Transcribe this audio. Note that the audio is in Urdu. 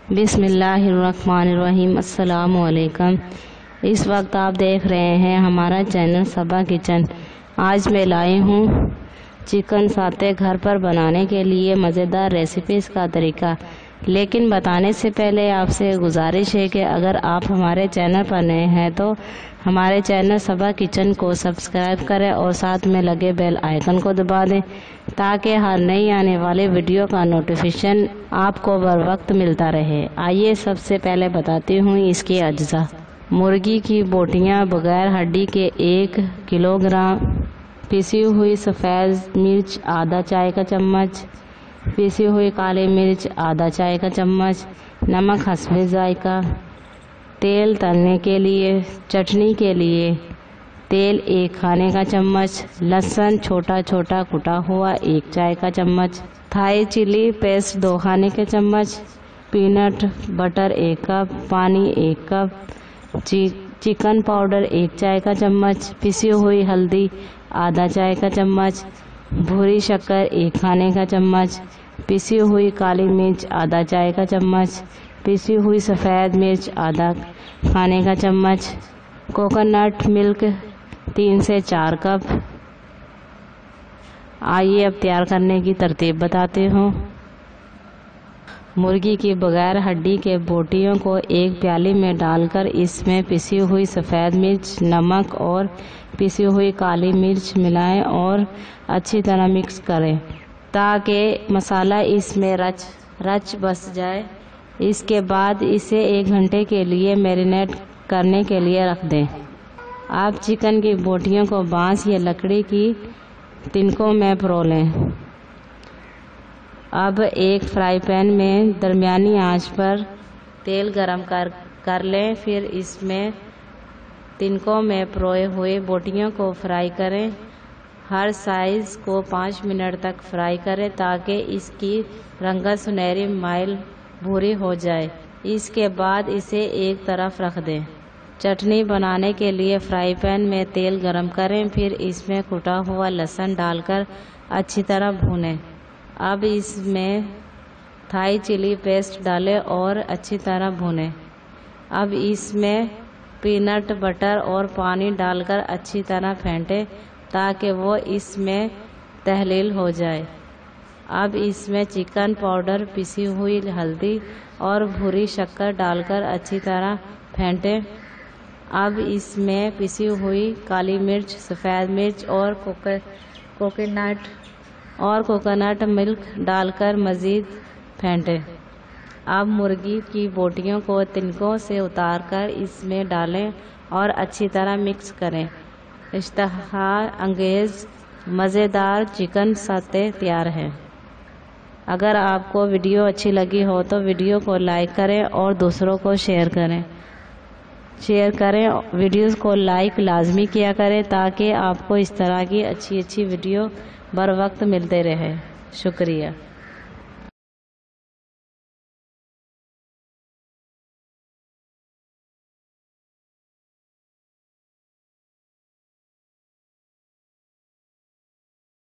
بسم اللہ الرحمن الرحیم۔ السلام علیکم۔ اس وقت آپ دیکھ رہے ہیں ہمارا چینل صبا کچن۔ آج میں لائی ہوں چکن ساتے گھر پر بنانے کے لیے مزیدار ریسیپیز کا طریقہ، لیکن بتانے سے پہلے آپ سے گزارش ہے کہ اگر آپ ہمارے چینل پر نئے ہیں تو ہمارے چینل صبا کچن کو سبسکرائب کریں اور ساتھ میں لگے بیل آئیکن کو دبا دیں تاکہ ہر نئی آنے والے ویڈیو کا نوٹیفیکیشن آپ کو بر وقت ملتا رہے۔ آئیے سب سے پہلے بتاتی ہوں اس کے اجزاء۔ مرغی کی بوٹیاں بغیر ہڈی کے 1 کلو گرام، پیسی ہوئی سفید مرچ آدھا چائے کا چمچ، پیسی ہوئی کالی مرچ آدھا چائے کا چمچ، نمک حسب ذائقہ، تیل تلنے کے لیے، چٹنی کے لیے تیل 1 کھانے کا چمچ، لہسن چھوٹا چھوٹا کٹا ہوا 1 چائے کا چمچ، تھائی چلی پیسٹ 2 کھانے کے چمچ، پینٹ بٹر 1 کپ، پانی 1 کپ، چکن پاؤڈر 1 چائے کا چمچ، پیسی ہوئی ہلدی آدھا چائے کا چمچ، بھوری شکر 1 کھانے کا چمچ، پیسی ہوئی کالی مرچ آدھا چائے کا چمچ، پیسی ہوئی سفید مرچ آدھا کھانے کا چمچ، کوکونٹ ملک 3 سے 4 کپ۔ آئیے اب تیار کرنے کی ترتیب بتاتی ہوں۔ مرغی کی بغیر ہڈی کے بوٹیوں کو ایک پیالی میں ڈال کر اس میں پیسی ہوئی سفید مرچ، نمک اور پیسی ہوئی کالی مرچ ملائیں اور اچھی طرح مکس کریں تاکہ مسالہ اس میں رچ بس جائے۔ اس کے بعد اسے 1 گھنٹے کے لیے میرینیٹ کرنے کے لیے رکھ دیں۔ آپ چکن کی بوٹیوں کو بانس یا لکڑی کی تنکوں میں پرو لیں۔ اب ایک فرائی پین میں درمیانی آنچ پر تیل گرم کر لیں، پھر اس میں تنکوں میں پروئے ہوئے بوٹیوں کو فرائی کریں۔ ہر سائز کو 5 منٹ تک فرائی کریں تاکہ اس کی رنگت سنہری مائل بھوری ہو جائے۔ اس کے بعد اسے ایک طرف رکھ دیں۔ چٹنی بنانے کے لیے فرائی پین میں تیل گرم کریں، پھر اس میں کٹا ہوا لہسن ڈال کر اچھی طرح بھونیں۔ اب اس میں تھائی چلی پیسٹ ڈالیں اور اچھی طرح بھونیں۔ اب اس میں پینٹ بٹر اور پانی ڈال کر اچھی طرح پھینٹیں تاکہ وہ اس میں تحلیل ہو جائے۔ اب اس میں چکن پاؤڈر، پیسی ہوئی ہلدی اور بھوری شکر ڈال کر اچھی طرح پھینٹیں۔ اب اس میں پیسی ہوئی کالی مرچ، سفید مرچ اور کوکونٹ ملک ڈال کر مزید پھینٹیں۔ اب مرغی کی بوٹیوں کو تنکوں سے اتار کر اس میں ڈالیں اور اچھی طرح مکس کریں۔ اشتہا انگیز مزیدار چکن ساتے تیار ہے۔ اگر آپ کو ویڈیو اچھی لگی ہو تو ویڈیو کو لائک کریں اور دوسروں کو شیئر کریں۔ ویڈیوز کو لائک لازمی کیا کریں تاکہ آپ کو اس طرح کی اچھی ویڈیو بر وقت ملتے رہے۔ شکریہ۔